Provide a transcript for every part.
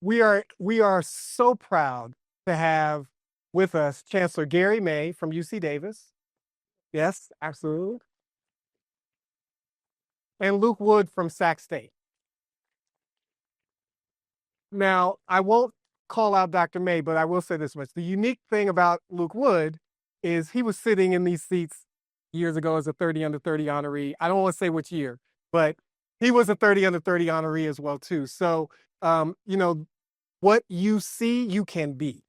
we are so proud to have with us Chancellor Gary May from UC Davis. Yes, absolutely. And Luke Wood from Sac State. Now, I won't call out Dr. May, but I will say this much. The unique thing about Luke Wood is he was sitting in these seats years ago as a 30 under 30 honoree. I don't want to say which year, but he was a 30 under 30 honoree as well too. So, you know, what you see, you can be,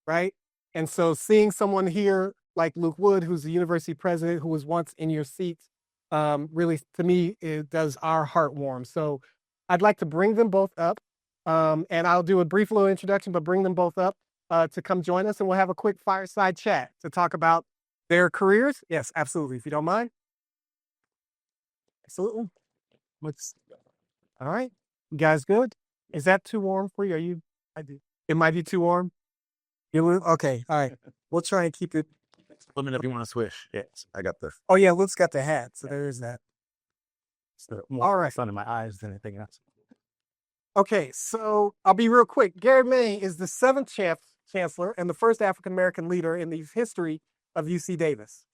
right? And so seeing someone here like Luke Wood, who's the university president, who was once in your seats, really, to me, it does our heart warm. So I'd like to bring them both up, and I'll do a brief little introduction, but bring them both up to come join us, and we'll have a quick fireside chat to talk about their careers. Yes, absolutely, if you don't mind. Absolutely. What's all right? You guys good? Is that too warm for you? Are you? I do. It might be too warm. Okay, all right. We'll try and keep it. Let me know if you want to switch. Yes, I got this. Oh yeah, Luke's got the hat, so there is that. So more All right. sun in my eyes than anything else. Okay, so I'll be real quick. Gary May is the seventh chancellor and the first African American leader in the history of UC Davis.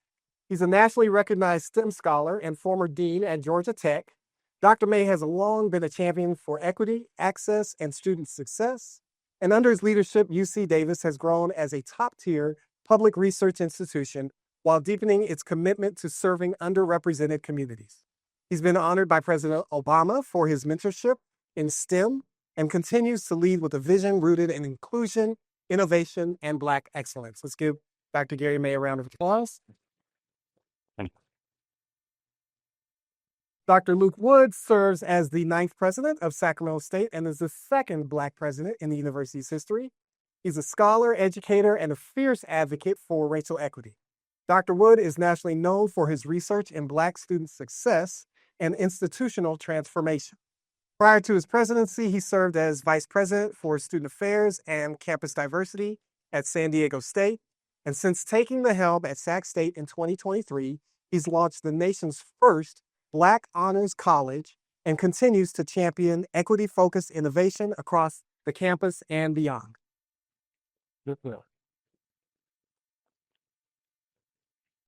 He's a nationally recognized STEM scholar and former dean at Georgia Tech. Dr. May has long been a champion for equity, access, and student success. And under his leadership, UC Davis has grown as a top-tier public research institution while deepening its commitment to serving underrepresented communities. He's been honored by President Obama for his mentorship in STEM and continues to lead with a vision rooted in inclusion, innovation, and Black excellence. Let's give Dr. Gary May a round of applause. Dr. Luke Wood serves as the ninth president of Sacramento State and is the second Black president in the university's history. He's a scholar, educator, and a fierce advocate for racial equity. Dr. Wood is nationally known for his research in Black student success and institutional transformation. Prior to his presidency, he served as vice president for student affairs and campus diversity at San Diego State. And since taking the helm at Sac State in 2023, he's launched the nation's first Black Honors College and continues to champion equity-focused innovation across the campus and beyond.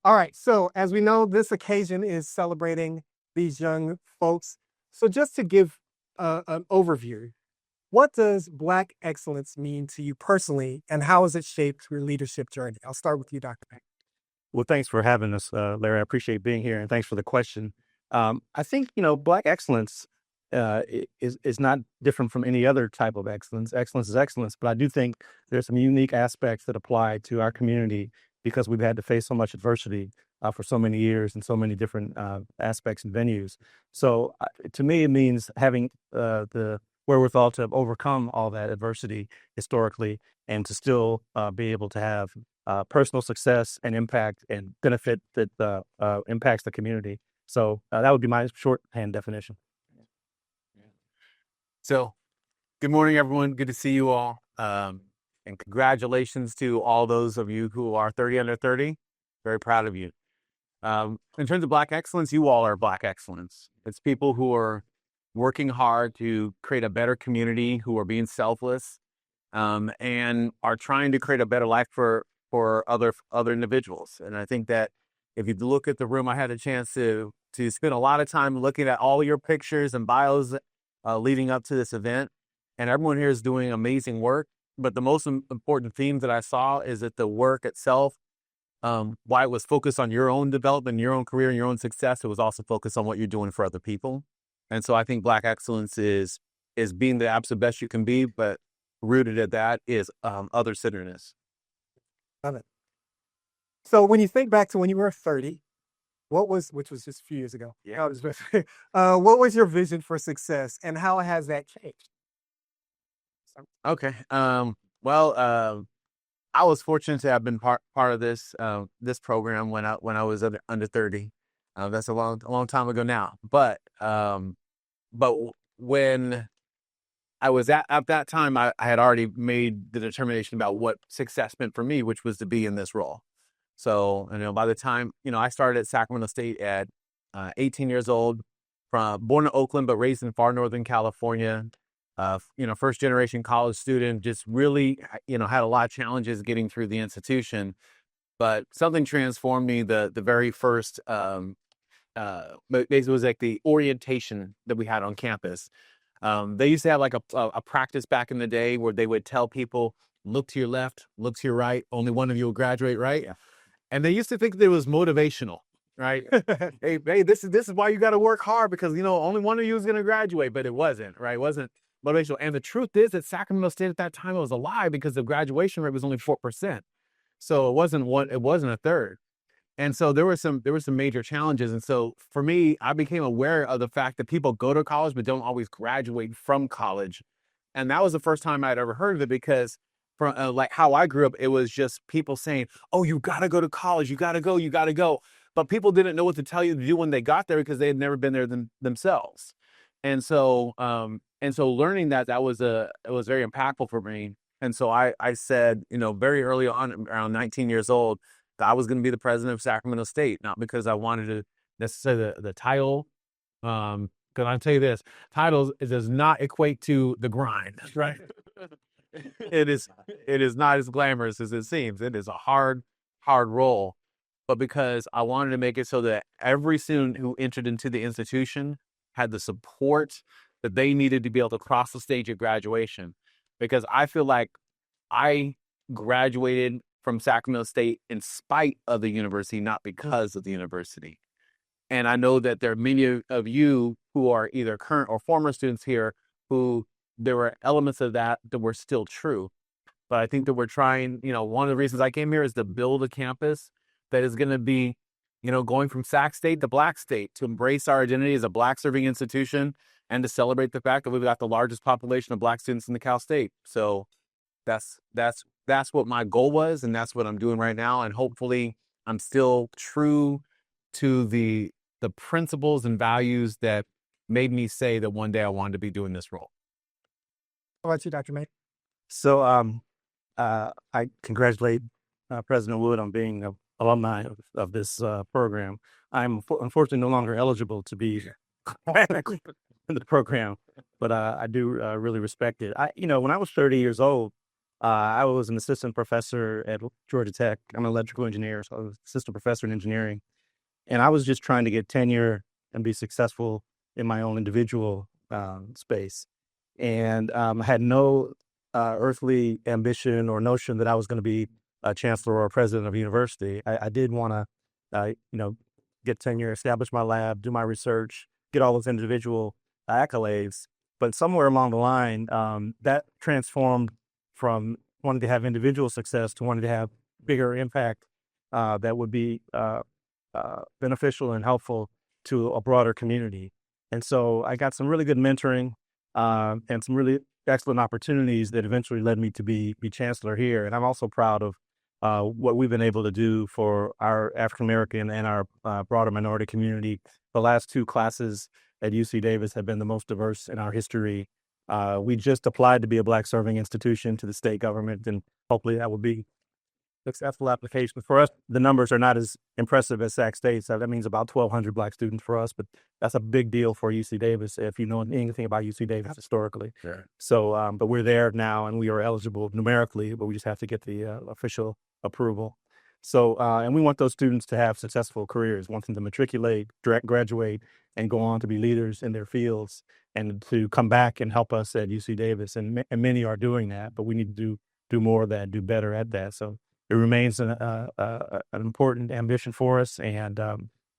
All right, so as we know, this occasion is celebrating these young folks. So just to give an overview, what does Black excellence mean to you personally, and how has it shaped your leadership journey? I'll start with you, Dr. May. Well, thanks for having us, Larry. I appreciate being here, and thanks for the question. I think Black excellence is not different from any other type of excellence. Excellence is excellence, but I do think there's some unique aspects that apply to our community because we've had to face so much adversity for so many years and so many different aspects and venues. So to me, it means having the wherewithal to overcome all that adversity historically and to still be able to have personal success and impact and benefit that impacts the community. So that would be my shorthand definition. So, good morning, everyone. Good to see you all. And congratulations to all those of you who are 30 under 30. Very proud of you. In terms of Black excellence, you all are Black excellence. It's people who are working hard to create a better community, who are being selfless, and are trying to create a better life for other individuals. And I think that if you look at the room, I had a chance to spend a lot of time looking at all your pictures and bios leading up to this event. And everyone here is doing amazing work. But the most important theme that I saw is that the work itself, why it was focused on your own development, your own career, and your own success, it was also focused on what you're doing for other people. And so I think Black excellence is being the absolute best you can be, but rooted at that is other-centeredness. Love it. So when you think back to when you were 30, which was just a few years ago. Yeah. What was your vision for success and how has that changed? Okay. Well, I was fortunate to have been part of this program when I was under 30. That's a long time ago now. But when I was at that time, I had already made the determination about what success meant for me, which was to be in this role. So, by the time, I started at Sacramento State at 18 years old, born in Oakland, but raised in far northern California. first generation college student, just really, had a lot of challenges getting through the institution. But something transformed me the very first, it was like the orientation that we had on campus. They used to have like a practice back in the day where they would tell people, look to your left, look to your right, only one of you will graduate, right? Yeah. And they used to think that it was motivational, right? hey, this is why you got to work hard, because only one of you is going to graduate. But it wasn't, right? It wasn't motivational. And the truth is that Sacramento State at that time, it was a lie, because the graduation rate was only 4%. So it wasn't a third. And so there were some major challenges. And so for me, I became aware of the fact that people go to college but don't always graduate from college. And that was the first time I'd ever heard of it, because from like how I grew up, it was just people saying, "Oh, you got to go to college. You got to go. You got to go." But people didn't know what to tell you to do when they got there, because they had never been there themselves. And so learning that was it was very impactful for me. And so I said, very early on, around 19 years old, that I was going to be the president of Sacramento State, not because I wanted to necessarily the title. Because I'll tell you this, titles, it does not equate to the grind, right? It is not as glamorous as it seems. It is a hard role. But because I wanted to make it so that every student who entered into the institution had the support that they needed to be able to cross the stage at graduation. Because I feel like I graduated from Sacramento State in spite of the university, not because of the university. And I know that there are many of you who are either current or former students here who there were elements of that were still true. But I think that we're trying, one of the reasons I came here is to build a campus that is going to be, going from Sac State to Black State, to embrace our identity as a Black serving institution and to celebrate the fact that we've got the largest population of Black students in the Cal State. So that's what my goal was, and that's what I'm doing right now. And hopefully I'm still true to the principles and values that made me say that one day I wanted to be doing this role. How about you, Dr. May? So I congratulate President Wood on being an alumni of this program. I'm unfortunately no longer eligible to be in the program, but I do really respect it. When I was 30 years old, I was an assistant professor at Georgia Tech. I'm an electrical engineer, so I was assistant professor in engineering. And I was just trying to get tenure and be successful in my own individual space. And I had no earthly ambition or notion that I was going to be a chancellor or a president of a university. I did want to, get tenure, establish my lab, do my research, get all those individual accolades. But somewhere along the line, that transformed from wanting to have individual success to wanting to have bigger impact that would be beneficial and helpful to a broader community. And so I got some really good mentoring and some really excellent opportunities that eventually led me to be chancellor here. And I'm also proud of what we've been able to do for our African American and our broader minority community. The last two classes at UC Davis have been the most diverse in our history. We just applied to be a Black serving institution to the state government, and hopefully that will be successful application. For us, the numbers are not as impressive as Sac State. So that means about 1,200 Black students for us, but that's a big deal for UC Davis if you know anything about UC Davis historically. Sure. So, but we're there now and we are eligible numerically, but we just have to get the official approval. So, and we want those students to have successful careers, want them to matriculate, graduate, and go on to be leaders in their fields and to come back and help us at UC Davis. And many are doing that, but we need to do more of that, do better at that. So it remains an important ambition for us, and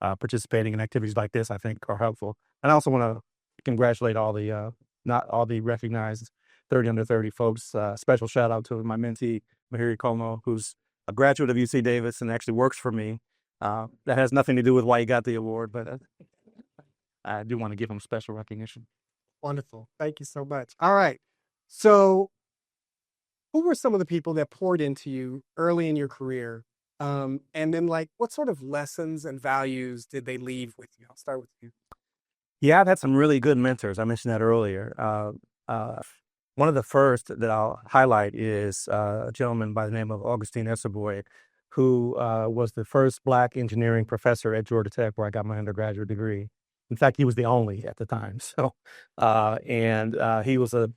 participating in activities like this, I think, are helpful. And I also want to congratulate all the, not all the recognized 30 under 30 folks. Special shout out to my mentee, Mahiri Como, who's a graduate of UC Davis and actually works for me. That has nothing to do with why he got the award, but I do want to give him special recognition. Wonderful. Thank you so much. All right. So who were some of the people that poured into you early in your career? And then what sort of lessons and values did they leave with you? I'll start with you. Yeah, I've had some really good mentors. I mentioned that earlier. One of the first that I'll highlight is a gentleman by the name of Augustine Esserboy, who was the first Black engineering professor at Georgia Tech, where I got my undergraduate degree. In fact, he was the only at the time. So, and he was a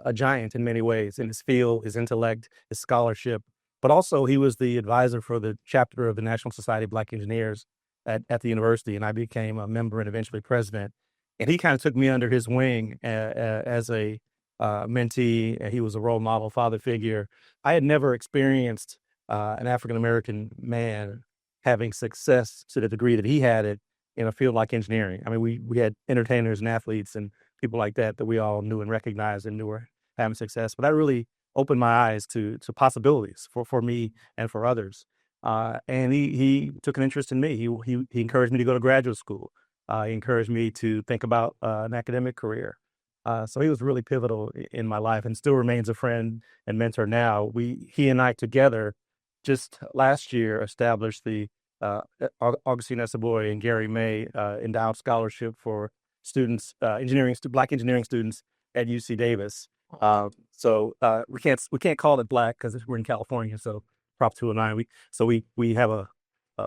a giant in many ways in his field, his intellect, his scholarship, but also he was the advisor for the chapter of the National Society of Black Engineers at the university, and I became a member and eventually president. And he kind of took me under his wing as a mentee. And he was a role model, father figure. I had never experienced an African American man having success to the degree that he had it in a field like engineering. I mean, we had entertainers and athletes and people like that we all knew and recognized and knew were having success. But that really opened my eyes to possibilities for me and for others. And he took an interest in me. He encouraged me to go to graduate school. He encouraged me to think about an academic career. So he was really pivotal in my life and still remains a friend and mentor now. He and I together just last year established the Augustine Essaboy and Gary May Endowed Scholarship for students, Black engineering students at UC Davis. So we can't call it Black because we're in California. So Prop 209. We have a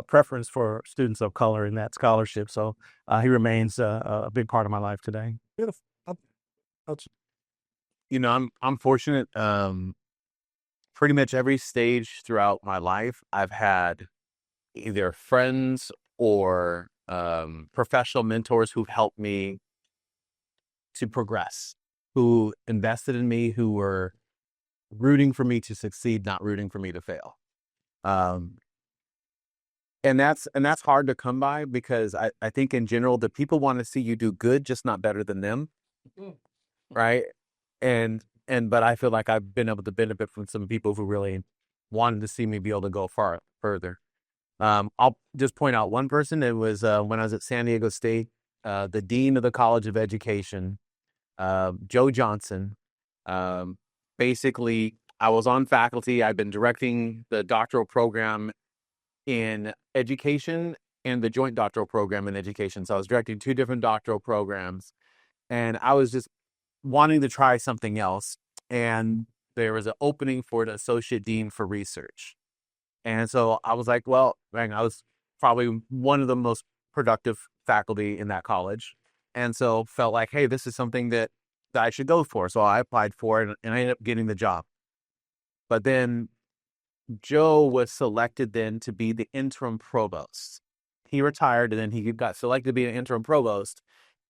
preference for students of color in that scholarship. So he remains a big part of my life today. Beautiful. I'm fortunate. Pretty much every stage throughout my life, I've had either friends or professional mentors who've helped me to progress, who invested in me, who were rooting for me to succeed, not rooting for me to fail. And that's hard to come by because I think in general, the people want to see you do good, just not better than them. Right. But I feel like I've been able to benefit from some people who really wanted to see me be able to go further. I'll just point out one person. It was when I was at San Diego State, the dean of the College of Education, Joe Johnson. Basically, I was on faculty. I've been directing the doctoral program in education and the joint doctoral program in education. So I was directing 2 different doctoral programs, and I was just wanting to try something else. And there was an opening for an associate dean for research. And so I was like, well, man, I was probably one of the most productive faculty in that college. And so felt like, hey, this is something that I should go for. So I applied for it and I ended up getting the job. But then Joe was selected then to be the interim provost. He retired and then he got selected to be an interim provost.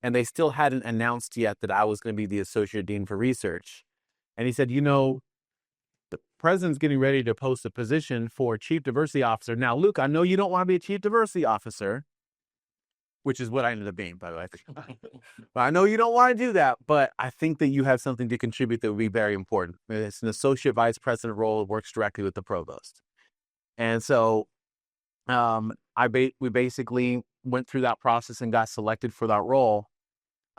And they still hadn't announced yet that I was going to be the associate dean for research. And he said, the president's getting ready to post a position for chief diversity officer. Now, Luke, I know you don't want to be a chief diversity officer, which is what I ended up being, by the way. But I know you don't want to do that, but I think that you have something to contribute that would be very important. It's an associate vice president role that works directly with the provost. And so we basically went through that process and got selected for that role.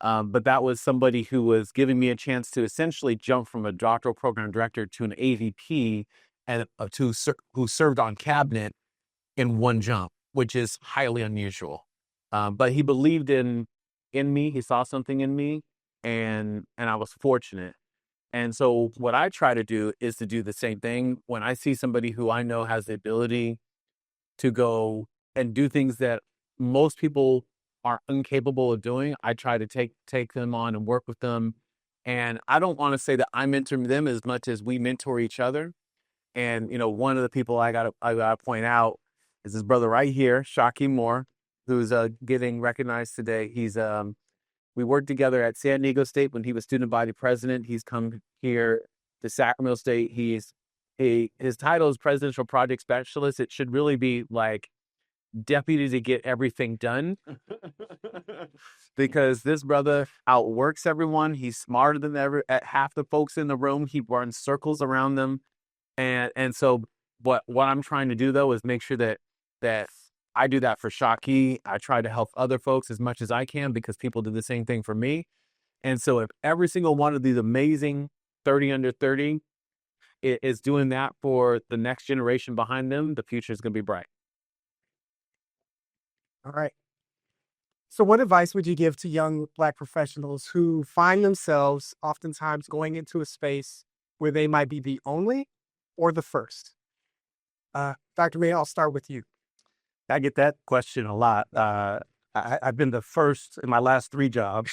But that was somebody who was giving me a chance to essentially jump from a doctoral program director to an AVP and who served on cabinet in one jump, which is highly unusual. But he believed in me. He saw something in me, and I was fortunate. And so what I try to do is to do the same thing when I see somebody who I know has the ability to go and do things that most people are incapable of doing. I try to take them on and work with them. And I don't want to say that I mentor them as much as we mentor each other. And, one of the people I gotta point out is his brother right here, Shaki Moore, who's getting recognized today. We worked together at San Diego State when he was student body president. He's come here to Sacramento State. His title is presidential project specialist. It should really be like deputy to get everything done because this brother outworks everyone. He's smarter than ever at half the folks in the room. He runs circles around them. And so what I'm trying to do though is make sure that I do that for Shaki. I try to help other folks as much as I can because people do the same thing for me. And so if every single one of these amazing 30 under 30 is doing that for the next generation behind them, the future is going to be bright. All right. So what advice would you give to young Black professionals who find themselves oftentimes going into a space where they might be the only or the first? Dr. May, I'll start with you. I get that question a lot. I've been the first in my last 3 jobs,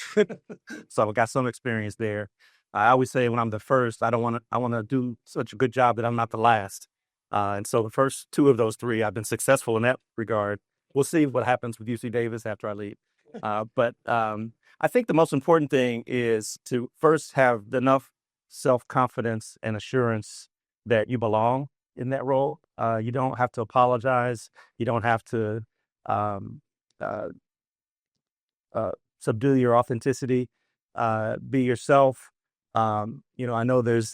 so I've got some experience there. I always say when I'm the first, I want to do such a good job that I'm not the last. And so the first two of those three, I've been successful in that regard. We'll see what happens with UC Davis after I leave. But I think the most important thing is to first have enough self-confidence and assurance that you belong in that role. You don't have to apologize. You don't have to um, uh, subdue your authenticity. Be yourself. I know there's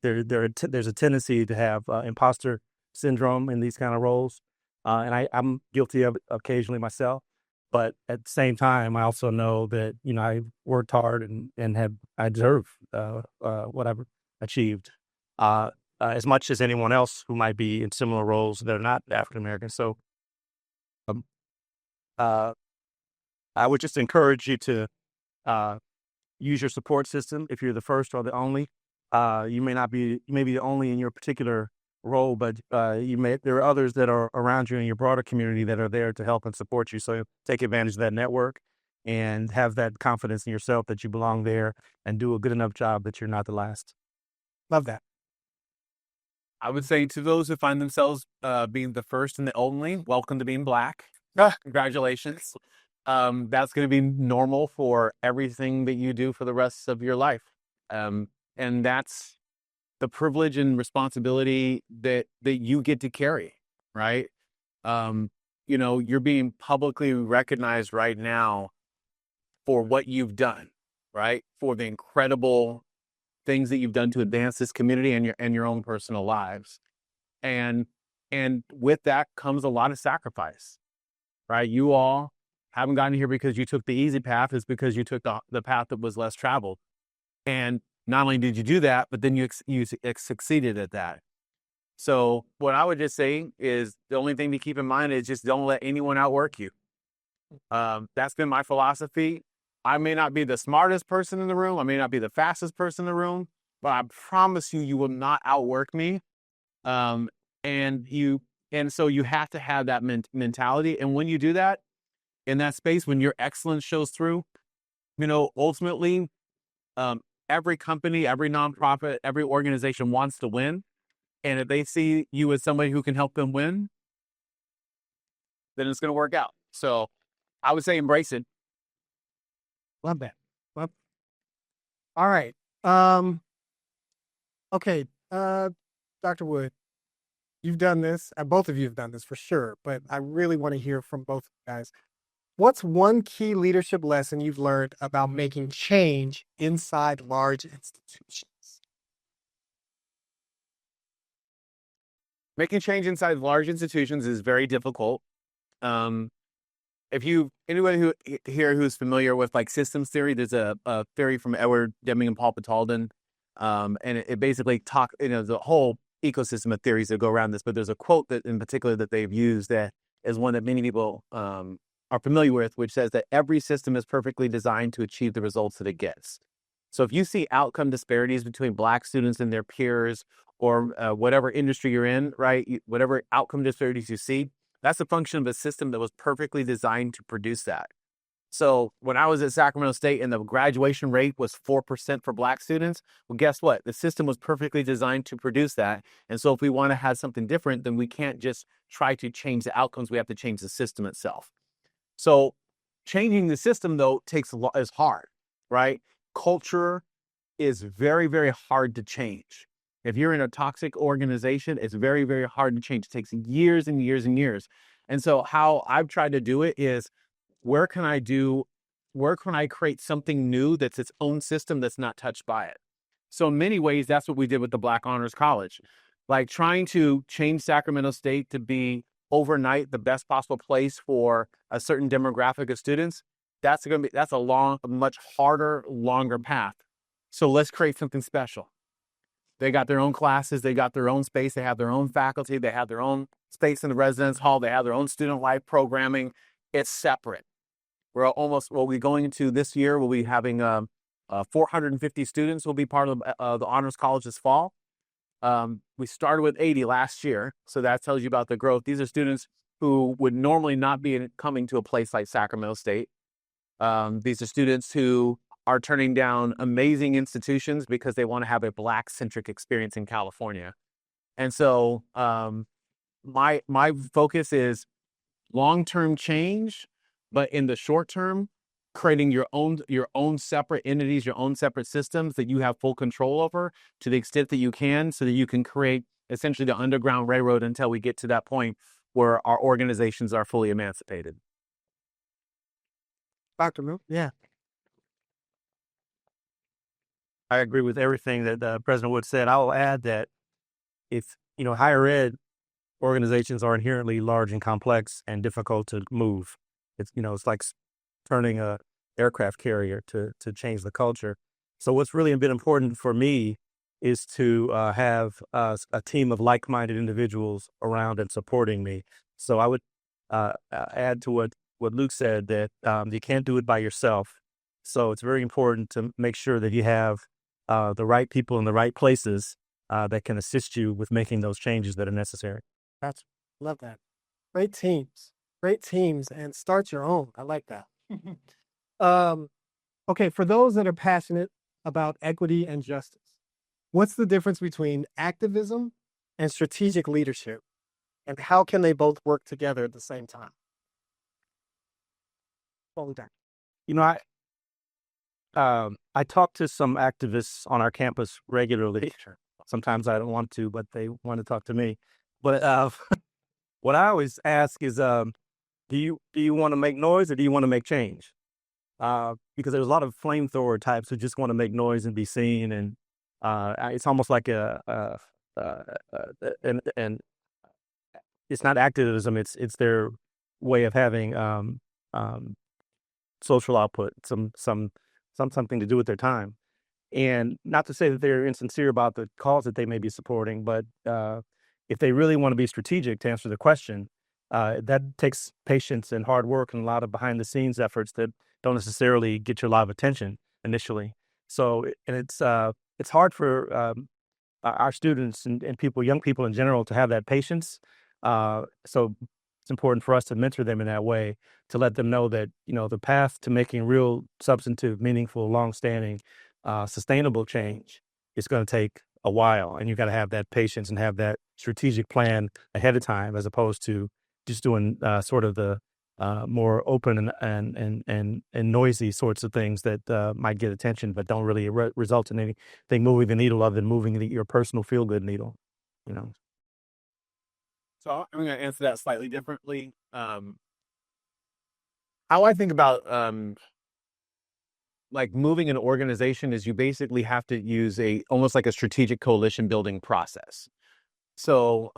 there's a tendency to have imposter syndrome in these kind of roles, and I'm guilty of it occasionally myself. But at the same time, I also know that I worked hard and I deserve what I've achieved as much as anyone else who might be in similar roles that are not African American. So um, uh, I would just encourage you to uh, use your support system if you're the first or the only. You may be the only in your particular role, but there are others that are around you in your broader community that are there to help and support you. So take advantage of that network and have that confidence in yourself that you belong there and do a good enough job that you're not the last. Love that. I would say to those who find themselves being the first and the only, welcome to being Black. Congratulations. That's going to be normal for everything that you do for the rest of your life. And that's the privilege and responsibility that you get to carry, right? You're being publicly recognized right now for what you've done, right? For the incredible things that you've done to advance this community and your own personal lives. And with that comes a lot of sacrifice, right? You all haven't gotten here because you took the easy path. It's because you took the path that was less traveled. And not only did you do that, but then you succeeded at that. So what I would just say is the only thing to keep in mind is just don't let anyone outwork you. That's been my philosophy. I may not be the smartest person in the room. I may not be the fastest person in the room, but I promise you, you will not outwork me. And so you have to have that mentality. And when you do that, in that space, when your excellence shows through, ultimately, every company, every nonprofit, every organization wants to win. And if they see you as somebody who can help them win, then it's going to work out. So I would say embrace it. Love that. All right. Okay. Dr. Wood, you've done this. Both of you have done this for sure, but I really want to hear from both of you guys. What's one key leadership lesson you've learned about making change inside large institutions? Making change inside large institutions is very difficult. If anybody who's familiar with like systems theory, there's a theory from Edward Deming and Paul Batalden, and it basically the whole ecosystem of theories that go around this. But there's a quote that in particular that they've used that is one that many people are familiar with, which says that every system is perfectly designed to achieve the results that it gets. So if you see outcome disparities between Black students and their peers, or whatever industry you're in, right? Whatever outcome disparities you see, that's a function of a system that was perfectly designed to produce that. So when I was at Sacramento State and the graduation rate was 4% for Black students, well, guess what? The system was perfectly designed to produce that. And so if we want to have something different, then we can't just try to change the outcomes. We have to change the system itself. So changing the system, though, is hard, right? Culture is very, very hard to change. If you're in a toxic organization, it's very, very hard to change. It takes years and years and years. And so how I've tried to do it is, where can I create something new that's its own system that's not touched by it? So in many ways, that's what we did with the Black Honors College. Like trying to change Sacramento State to be overnight the best possible place for a certain demographic of students, that's a much harder, longer path. So let's create something special. They got their own classes, they got their own space, they have their own faculty, they have their own space in the residence hall, they have their own student life programming. It's separate. We'll be going into this year, we'll be having 450 students will be part of the Honors College this fall. We started with 80 last year, so that tells you about the growth. These are students who would normally not be coming to a place like Sacramento State. These are students who are turning down amazing institutions because they want to have a Black-centric experience in California. And so my focus is long-term change, but in the short term, creating your own separate entities, your own separate systems that you have full control over to the extent that you can, so that you can create essentially the Underground Railroad until we get to that point where our organizations are fully emancipated. Dr. Mill? Yeah. I agree with everything that President Wood said. I will add that if, higher ed organizations are inherently large and complex and difficult to move. It's like turning a aircraft carrier to change the culture. So what's really been important for me is to have a team of like-minded individuals around and supporting me. So I would add to what Luke said, that you can't do it by yourself. So it's very important to make sure that you have the right people in the right places that can assist you with making those changes that are necessary. Love that. Great teams, and start your own. I like that. Okay, for those that are passionate about equity and justice, what's the difference between activism and strategic leadership, and how can they both work together at the same time? I talk to some activists on our campus regularly. Sometimes I don't want to, but they want to talk to me. But what I always ask is, do you want to make noise, or do you want to make change? Because there's a lot of flamethrower types who just want to make noise and be seen, and it's almost like and it's not activism; it's their way of having social output, something to do with their time. And not to say that they're insincere about the cause that they may be supporting, but if they really want to be strategic, to answer the question, that takes patience and hard work and a lot of behind the scenes efforts that don't necessarily get you a lot of attention initially. So, and it's hard for our students and young people in general, to have that patience. So it's important for us to mentor them in that way, to let them know that, the path to making real substantive, meaningful, longstanding, sustainable change is going to take a while. And you've got to have that patience and have that strategic plan ahead of time, as opposed to just doing sort of the more open and noisy sorts of things that might get attention, but don't really result in anything moving the needle other than moving your personal feel-good needle, So I'm going to answer that slightly differently. How I think about like moving an organization is, you basically have to use almost like a strategic coalition building process. So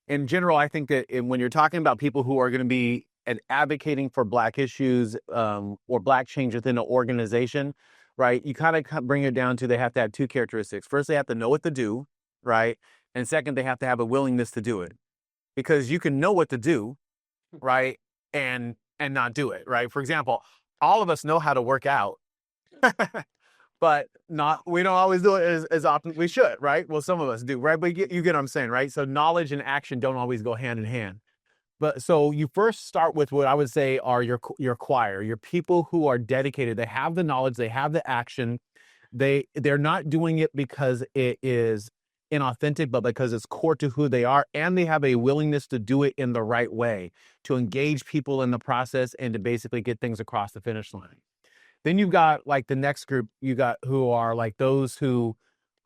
in general, I think that when you're talking about people who are going to be advocating for Black issues or Black change within an organization, right, you kind of bring it down to, they have to have two characteristics. First, they have to know what to do, right? And second, they have to have a willingness to do it. Because you can know what to do, right, and not do it, right? For example, all of us know how to work out, but we don't always do it as often as we should, right? Well, some of us do, right? But you get what I'm saying, right? So knowledge and action don't always go hand in hand. But so you first start with what I would say are your choir, your people who are dedicated. They have the knowledge, they have the action. They're not doing it because it is inauthentic, but because it's core to who they are, and they have a willingness to do it in the right way, to engage people in the process and to basically get things across the finish line. Then you've got like the next group, who are like those who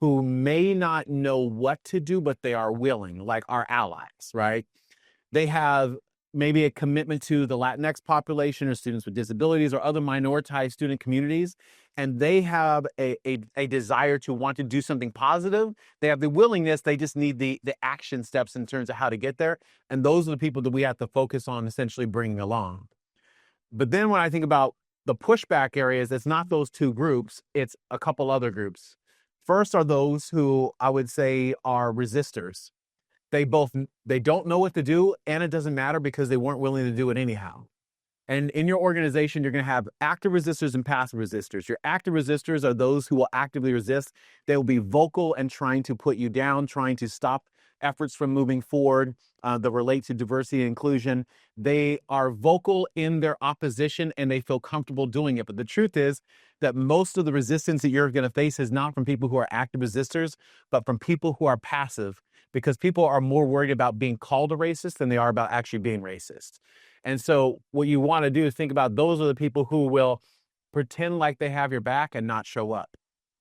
may not know what to do, but they are willing, like our allies, right? They have maybe a commitment to the Latinx population or students with disabilities or other minoritized student communities, and they have a desire to want to do something positive. They have the willingness, they just need the action steps in terms of how to get there. And those are the people that we have to focus on essentially bringing along. But then when I think about the pushback areas, it's not those two groups, it's a couple other groups. First are those who I would say are resistors. They don't know what to do, and it doesn't matter because they weren't willing to do it anyhow. And in your organization, you're going to have active resistors and passive resistors. Your active resistors are those who will actively resist. They will be vocal and trying to put you down, trying to stop efforts from moving forward that relate to diversity and inclusion. They are vocal in their opposition and they feel comfortable doing it. But the truth is that most of the resistance that you're going to face is not from people who are active resistors, but from people who are passive, because people are more worried about being called a racist than they are about actually being racist. And so what you want to do is think about those are the people who will pretend like they have your back and not show up.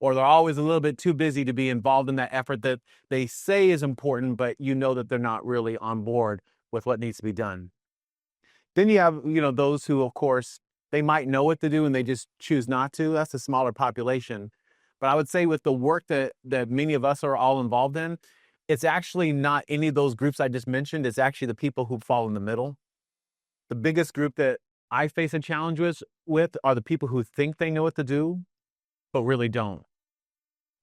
Or they're always a little bit too busy to be involved in that effort that they say is important, but you know that they're not really on board with what needs to be done. Then you have, those who, of course, they might know what to do and they just choose not to. That's a smaller population. But I would say with the work that many of us are all involved in, it's actually not any of those groups I just mentioned. It's actually the people who fall in the middle. The biggest group that I face a challenge with are the people who think they know what to do, but really don't.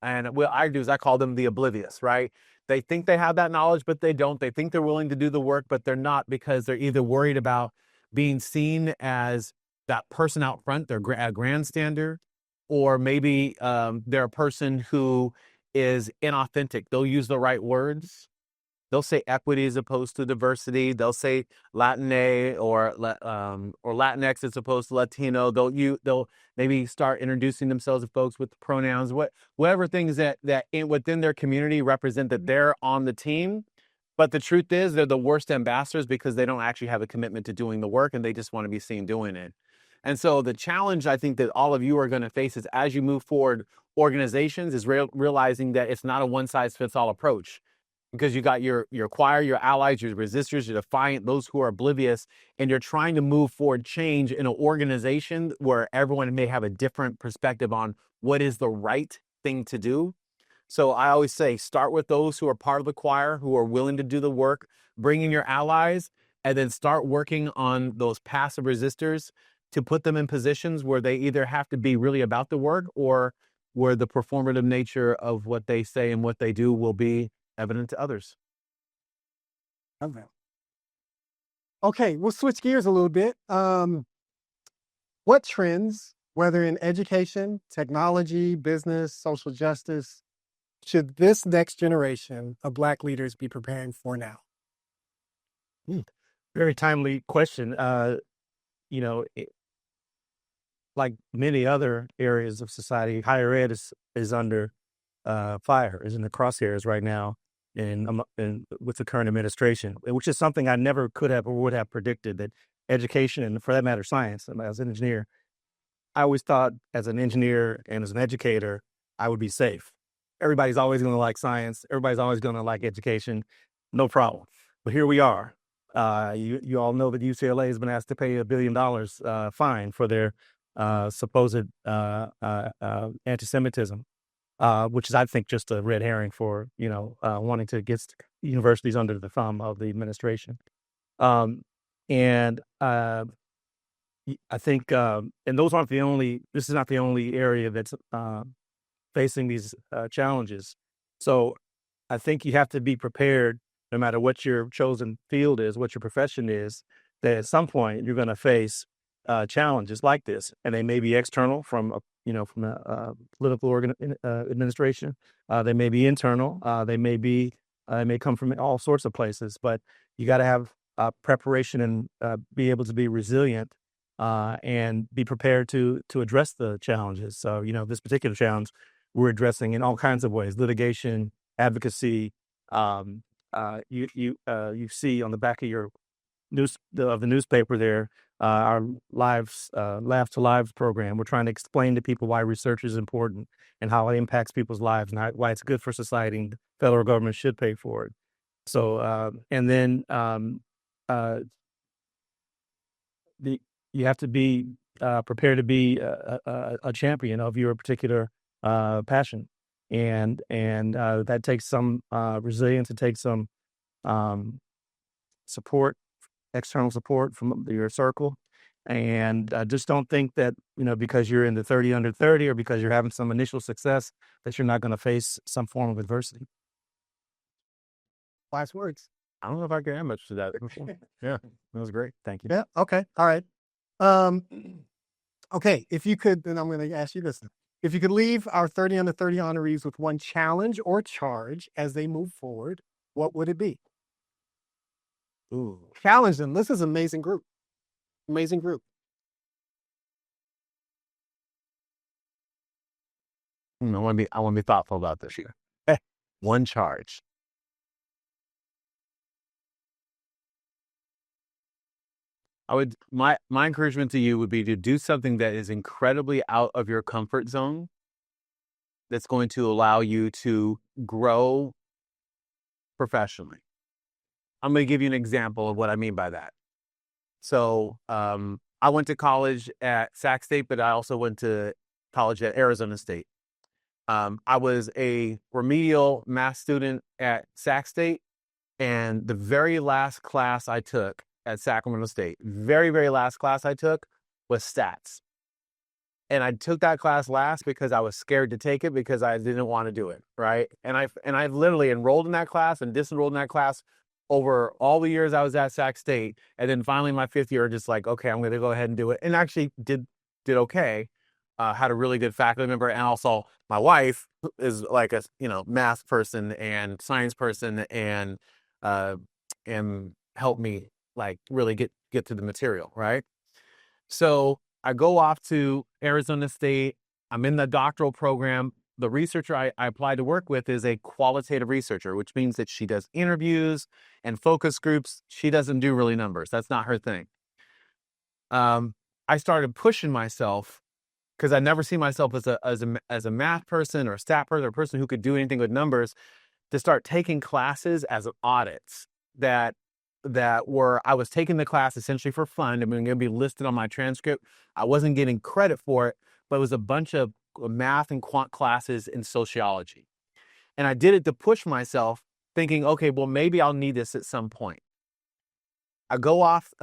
And what I do is I call them the oblivious, right? They think they have that knowledge, but they don't. They think they're willing to do the work, but they're not, because they're either worried about being seen as that person out front, they're a grandstander, or maybe they're a person who is inauthentic. They'll use the right words. They'll say equity as opposed to diversity. They'll say Latina or Latinx as opposed to Latino. They'll maybe start introducing themselves to folks with pronouns, whatever things that within their community represent that they're on the team. But the truth is they're the worst ambassadors because they don't actually have a commitment to doing the work and they just want to be seen doing it. And so the challenge I think that all of you are going to face is as you move forward organizations is realizing that it's not a one size fits all approach. Because you got your choir, your allies, your resistors, your defiant, those who are oblivious, and you're trying to move forward change in an organization where everyone may have a different perspective on what is the right thing to do. So I always say, start with those who are part of the choir, who are willing to do the work, bring in your allies, and then start working on those passive resistors to put them in positions where they either have to be really about the work or where the performative nature of what they say and what they do will be evident to others. Okay, we'll switch gears a little bit. What trends, whether in education, technology, business, social justice, should this next generation of Black leaders be preparing for now? Very timely question. Like many other areas of society, higher ed is under fire, is in the crosshairs right now, and with the current administration, which is something I never could have or would have predicted, that education, and for that matter, science. As an engineer, I always thought as an engineer and as an educator, I would be safe. Everybody's always going to like science. Everybody's always going to like education. No problem. But here we are. You all know that UCLA has been asked to pay $1 billion fine for their supposed anti-Semitism, which is, I think, just a red herring for, wanting to get universities under the thumb of the administration. I think, and those aren't this is not the only area that's facing these challenges. So I think you have to be prepared, no matter what your chosen field is, what your profession is, that at some point you're going to face challenges like this, and they may be external from a political administration. They may be internal. They may come from all sorts of places. But you got to have preparation and be able to be resilient and be prepared to address the challenges. So this particular challenge we're addressing in all kinds of ways: litigation, advocacy. You see on the back of your the newspaper there, our Laugh to Lives program. We're trying to explain to people why research is important and how it impacts people's lives and why it's good for society and the federal government should pay for it. So, you have to be prepared to be a champion of your particular passion. And that takes some resilience. It takes some support, external support from your circle. And just don't think that, because you're in the 30 under 30 or because you're having some initial success, that you're not going to face some form of adversity. Last words. I don't know if I can add much to that. Yeah, that was great. Thank you. Yeah. Okay. All right. Okay. If you could, then I'm going to ask you this. If you could leave our 30 under 30 honorees with one challenge or charge as they move forward, what would it be? Ooh. Challenge them. This is an amazing group. Amazing group. I want to be thoughtful about this year. One charge. My encouragement to you would be to do something that is incredibly out of your comfort zone. That's going to allow you to grow professionally. I'm going to give you an example of what I mean by that. So, I went to college at Sac State, but I also went to college at Arizona State. I was a remedial math student at Sac State, and the very last class I took at Sacramento State, very, very last class I took was stats. And I took that class last because I was scared to take it because I didn't want to do it, right? And I literally enrolled in that class and disenrolled in that class over all the years I was at Sac State. And then finally my 5th year, just like, okay, I'm going to go ahead and do it. And actually did okay. Had a really good faculty member. And also my wife is like a, math person and science person and helped me like really get to the material, right? So I go off to Arizona State. I'm in the doctoral program. The researcher I applied to work with is a qualitative researcher, which means that she does interviews and focus groups. She doesn't do really numbers. That's not her thing. I started pushing myself because I never see myself as a math person or a stat person or a person who could do anything with numbers, to start taking classes as audits that were, I was taking the class essentially for fun. I mean, going to be listed on my transcript. I wasn't getting credit for it, but it was a bunch of math and quant classes in sociology. And I did it to push myself, thinking, okay, well, maybe I'll need this at some point. I go off,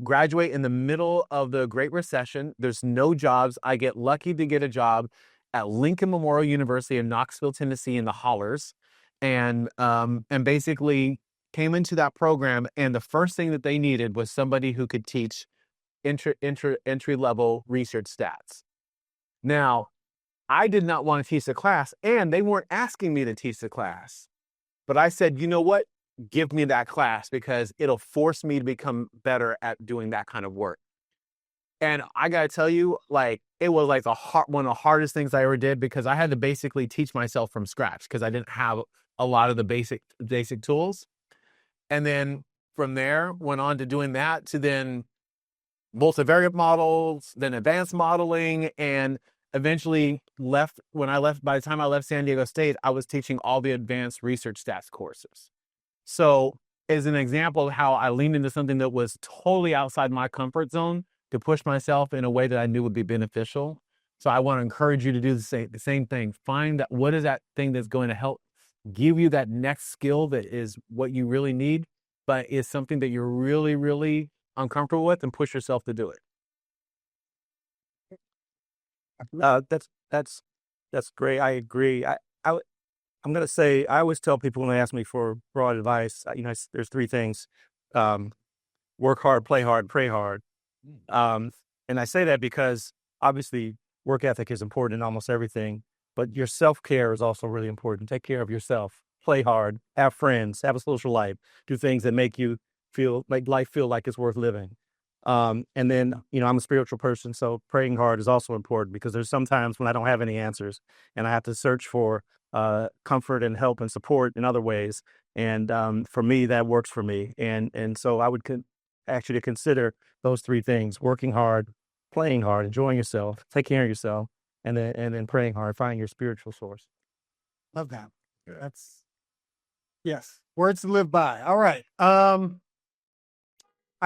graduate in the middle of the Great Recession. There's no jobs. I get lucky to get a job at Lincoln Memorial University in Knoxville, Tennessee, in the hollers, and basically came into that program. And the first thing that they needed was somebody who could teach entry level research stats. Now, I did not want to teach the class, and they weren't asking me to teach the class, but I said, you know what? Give me that class because it'll force me to become better at doing that kind of work. And I got to tell you, like, it was like one of the hardest things I ever did, because I had to basically teach myself from scratch because I didn't have a lot of the basic tools. And then from there, went on to doing that, to then multivariate models, then advanced modeling, and eventually by the time I left San Diego State, I was teaching all the advanced research stats courses. So as an example of how I leaned into something that was totally outside my comfort zone to push myself in a way that I knew would be beneficial. So I want to encourage you to do the same thing. Find that, what is that thing that's going to help give you that next skill that is what you really need, but is something that you're really, really uncomfortable with, and push yourself to do it. That's great. I agree. I'm going to say, I always tell people when they ask me for broad advice, there's 3 things: work hard, play hard, pray hard. And I say that because obviously work ethic is important in almost everything, but your self-care is also really important. Take care of yourself, play hard, have friends, have a social life, do things that make life feel like it's worth living. And then, I'm a spiritual person, so praying hard is also important, because there's sometimes when I don't have any answers and I have to search for comfort and help and support in other ways. And for me, that works for me. And so I would actually consider those 3 things: working hard, playing hard, enjoying yourself, take care of yourself, and then praying hard, finding your spiritual source. Love that. Yes. Words to live by. All right. I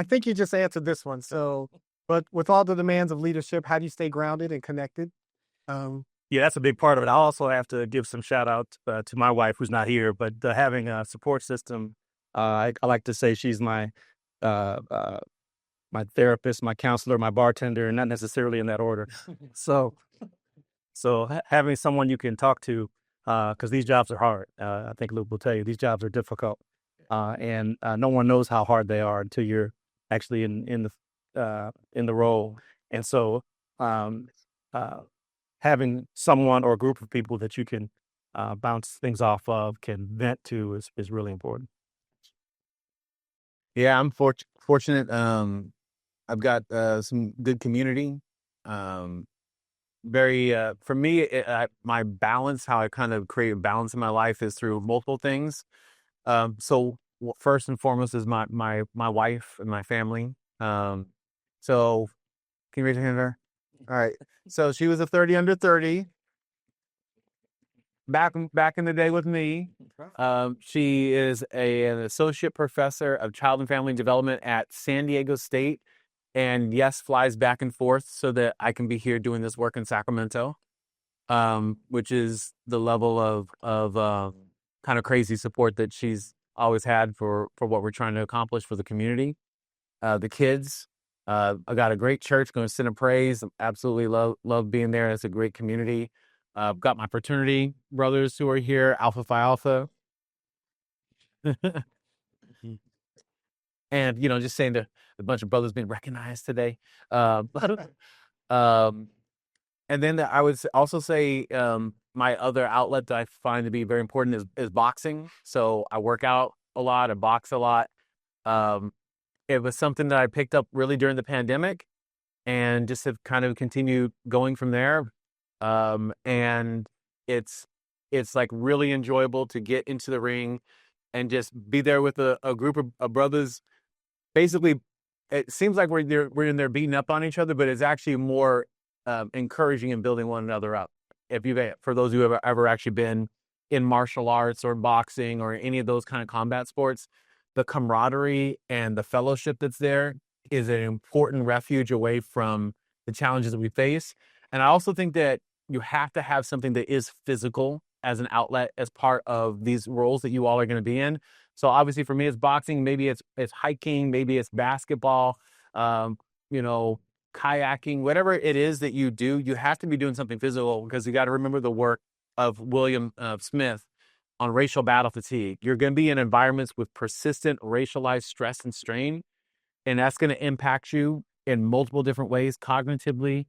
think you just answered this one. So, but with all the demands of leadership, how do you stay grounded and connected? Yeah, that's a big part of it. I also have to give some shout out to my wife, who's not here, but having a support system. I like to say she's my my therapist, my counselor, my bartender, and not necessarily in that order. So having someone you can talk to, because these jobs are hard. I think Luke will tell you, these jobs are difficult, and no one knows how hard they are until you're actually in the role. And so having someone or a group of people that you can bounce things off of, can vent to is really important. Yeah, I'm fortunate. I've got some good community. Um, very for me, my balance, how I kind of create a balance in my life is through multiple things. So first and foremost is my wife and my family. So can you raise your hand there? All right. So she was a 30 under 30 back in the day with me. She is an associate professor of child and family development at San Diego State, and yes, flies back and forth so that I can be here doing this work in Sacramento, which is the level of kind of crazy support that she's always had for what we're trying to accomplish for the community. The kids, I got a great church, going to Sin and Praise. Absolutely love being there. It's a great community. I've got my fraternity brothers who are here, Alpha Phi Alpha. And, just saying to a bunch of brothers being recognized today. But, and then I would also say my other outlet that I find to be very important is boxing. So I work out a lot, I box a lot. It was something that I picked up really during the pandemic and just have kind of continued going from there. And it's like really enjoyable to get into the ring and just be there with a group of brothers. Basically, it seems like we're in there beating up on each other, but it's actually more encouraging and building one another up. For those who have ever actually been in martial arts or boxing or any of those kind of combat sports, the camaraderie and the fellowship that's there is an important refuge away from the challenges that we face. And I also think that you have to have something that is physical as an outlet, as part of these roles that you all are going to be in. So obviously for me, it's boxing, maybe it's hiking, maybe it's basketball, kayaking, whatever it is that you do, you have to be doing something physical, because you got to remember the work of William Smith on racial battle fatigue. You're going to be in environments with persistent racialized stress and strain, and that's going to impact you in multiple different ways, cognitively,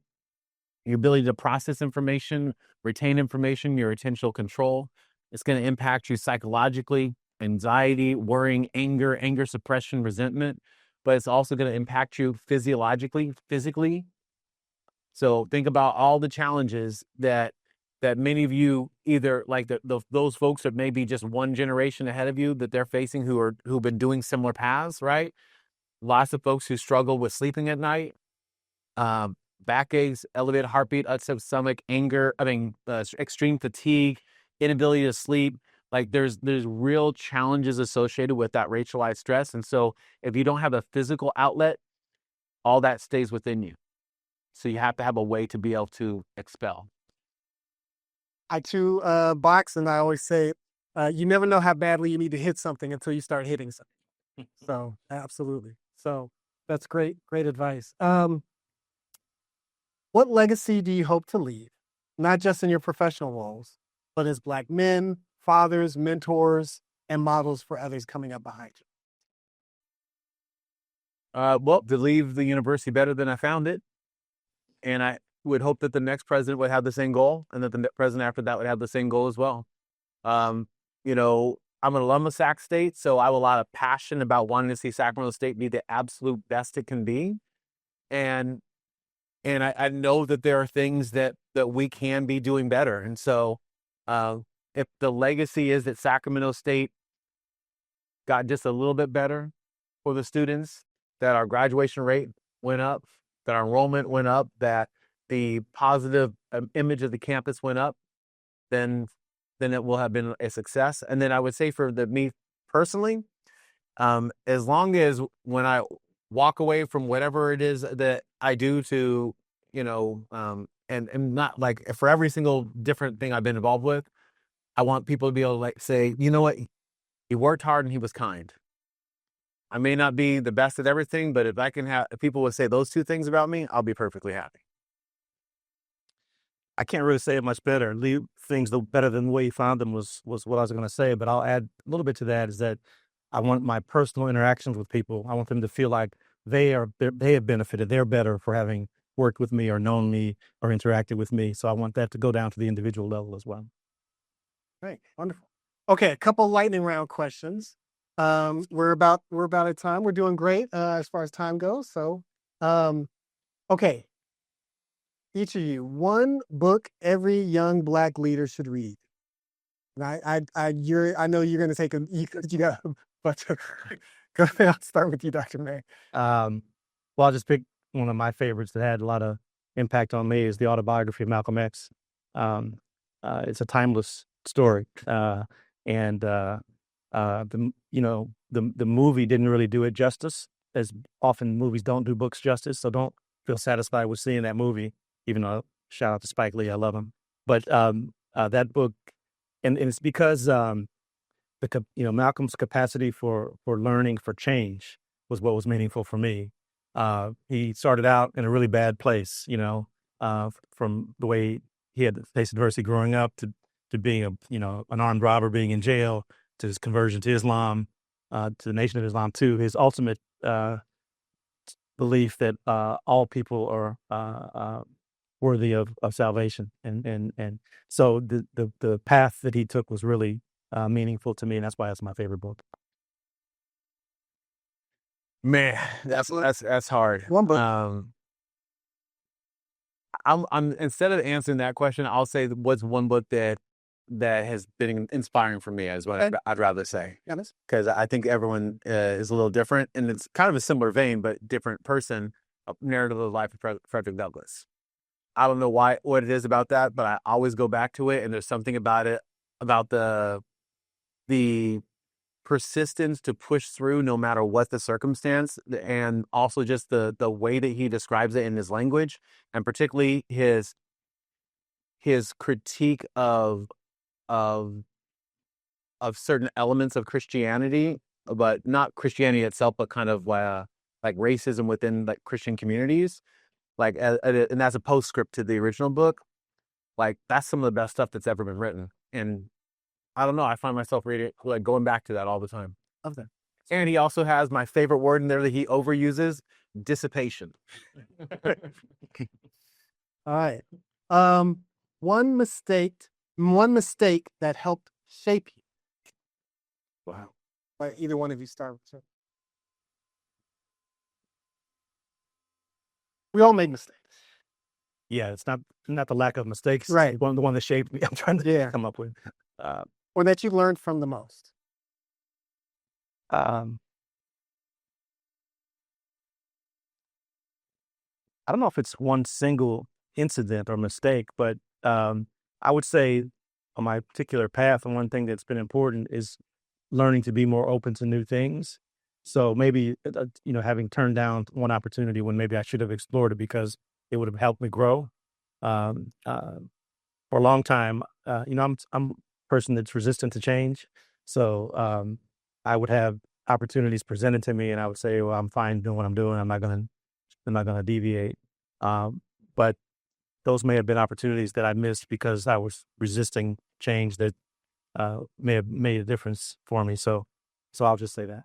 your ability to process information, retain information, your attentional control. It's going to impact you psychologically, anxiety, worrying, anger suppression, resentment, but it's also going to impact you physiologically, physically. So think about all the challenges that many of you, either like those folks that may be just one generation ahead of you, that they're facing, who've been doing similar paths, right? Lots of folks who struggle with sleeping at night, backaches, elevated heartbeat, upset stomach, extreme fatigue, inability to sleep. Like there's real challenges associated with that racialized stress. And so if you don't have a physical outlet, all that stays within you. So you have to have a way to be able to expel. I too box, and I always say, you never know how badly you need to hit something until you start hitting something. So absolutely. So that's great advice. What legacy do you hope to leave, not just in your professional roles, but as Black men, fathers, mentors, and models for others coming up behind you? Well, to leave the university better than I found it. And I would hope that the next president would have the same goal, and that the president after that would have the same goal as well. I'm an alum of Sac State, so I have a lot of passion about wanting to see Sacramento State be the absolute best it can be. And I know that there are things that we can be doing better. And so if the legacy is that Sacramento State got just a little bit better for the students, that our graduation rate went up, that our enrollment went up, that the positive image of the campus went up, then it will have been a success. And then I would say for me personally, as long as when I walk away from whatever it is that I do to, and not like for every single different thing I've been involved with, I want people to be able to say, you know what, he worked hard and he was kind. I may not be the best at everything, but if people would say those two things about me, I'll be perfectly happy. I can't really say it much better. Leave things better than the way you found them was what I was going to say. But I'll add a little bit to that, is that I want my personal interactions with people, I want them to feel like they have benefited. They're better for having worked with me or known me or interacted with me. So I want that to go down to the individual level as well. Right, wonderful. Okay, a couple lightning round questions. We're about at time. We're doing great as far as time goes. So, okay, each of you, one book every young Black leader should read. And I know you're going to take you got a bunch of. Go ahead. I'll start with you, Dr. May. Well, I'll just pick one of my favorites that had a lot of impact on me is the autobiography of Malcolm X. It's a timeless story, and the movie didn't really do it justice, as often movies don't do books justice. So don't feel satisfied with seeing that movie, even though shout out to Spike Lee, I love him. But that book, and it's because Malcolm's capacity for learning, for change, was what was meaningful for me. He started out in a really bad place, from the way he had faced adversity growing up to being an armed robber, being in jail, to his conversion to Islam, to the Nation of Islam, to his ultimate belief that all people are worthy of salvation, and so the path that he took was really meaningful to me, and that's why it's my favorite book. Man, that's hard. One book. I'm instead of answering that question, I'll say what's one book that has been inspiring for me is what Okay. I'd rather say, Honest? because I think everyone is a little different, and it's kind of a similar vein but different person. A narrative of the life of Frederick Douglass. I don't know what it is about that, but I always go back to it, and there's something about it, about the persistence to push through no matter what the circumstance, and also just the way that he describes it in his language, and particularly his critique of certain elements of Christianity, but not Christianity itself, but kind of like racism within like Christian communities, like and as a postscript to the original book. Like, that's some of the best stuff that's ever been written, and I don't know, I find myself reading, like, going back to that all the time. Love that. And he also has my favorite word in there that he overuses: dissipation. All right. One mistake that helped shape you. Wow. Like, either one of you start with. We all made mistakes. Yeah, it's not the lack of mistakes, Right. the one that shaped me. I'm trying to come up with. Or that you learned from the most. I don't know if it's one single incident or mistake, but I would say on my particular path, and one thing that's been important is learning to be more open to new things. So maybe, having turned down one opportunity when maybe I should have explored it because it would have helped me grow. For a long time, I'm a person that's resistant to change. So I would have opportunities presented to me, and I would say, "Well, I'm fine doing what I'm doing. I'm not gonna deviate." But those may have been opportunities that I missed because I was resisting change that may have made a difference for me. So I'll just say that.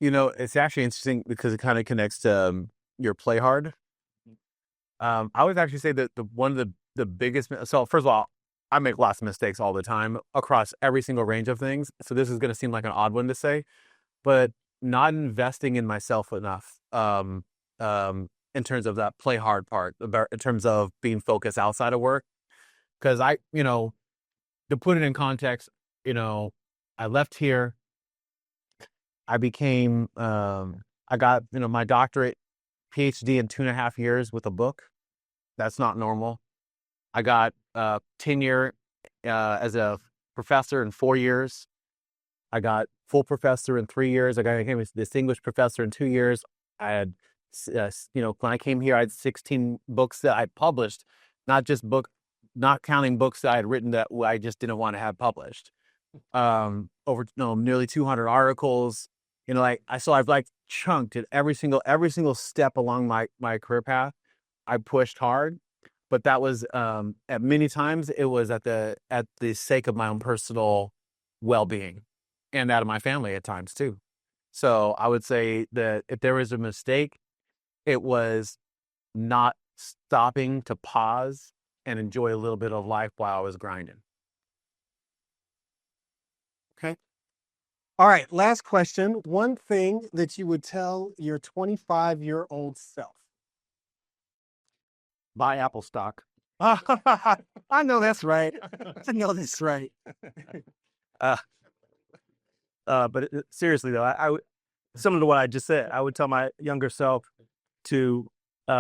It's actually interesting because it kind of connects to your play hard. I would actually say that one of the biggest. So first of all, I make lots of mistakes all the time across every single range of things. So this is going to seem like an odd one to say, but not investing in myself enough in terms of that play hard part, in terms of being focused outside of work. Because to put it in context, I left here. I became, I got, my doctorate, PhD in 2.5 years with a book. That's not normal. I got tenure as a professor in 4 years. I got full professor in 3 years. I became a distinguished professor in 2 years. I had, when I came here, I had 16 books that I published, not counting books that I had written that I just didn't want to have published. Over nearly 200 articles. I've like chunked at every single step along my career path. I pushed hard, but that was at many times it was at the sake of my own personal well-being and that of my family at times too. So I would say that if there was a mistake, it was not stopping to pause and enjoy a little bit of life while I was grinding. Okay. All right. Last question. One thing that you would tell your 25-year-old self. Buy Apple stock. I know that's right. I know that's right. But seriously though, I would, similar to what I just said, I would tell my younger self to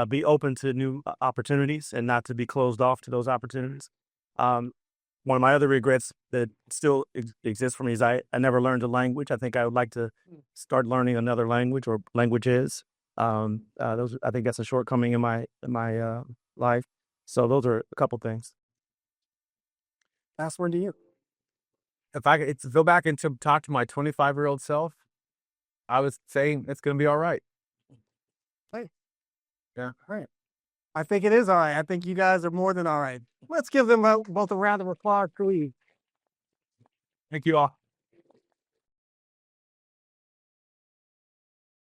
be open to new opportunities and not to be closed off to those opportunities. One of my other regrets that still exists for me is I never learned a language. I think I would like to start learning another language or languages. Those, I think that's a shortcoming in my life. So those are a couple things. Last word to you. If I could go back and to talk to my 25-year-old self, I would say it's going to be all right. Yeah. All right. I think it is all right. I think you guys are more than all right. Let's give them both a round of applause, please. Thank you all.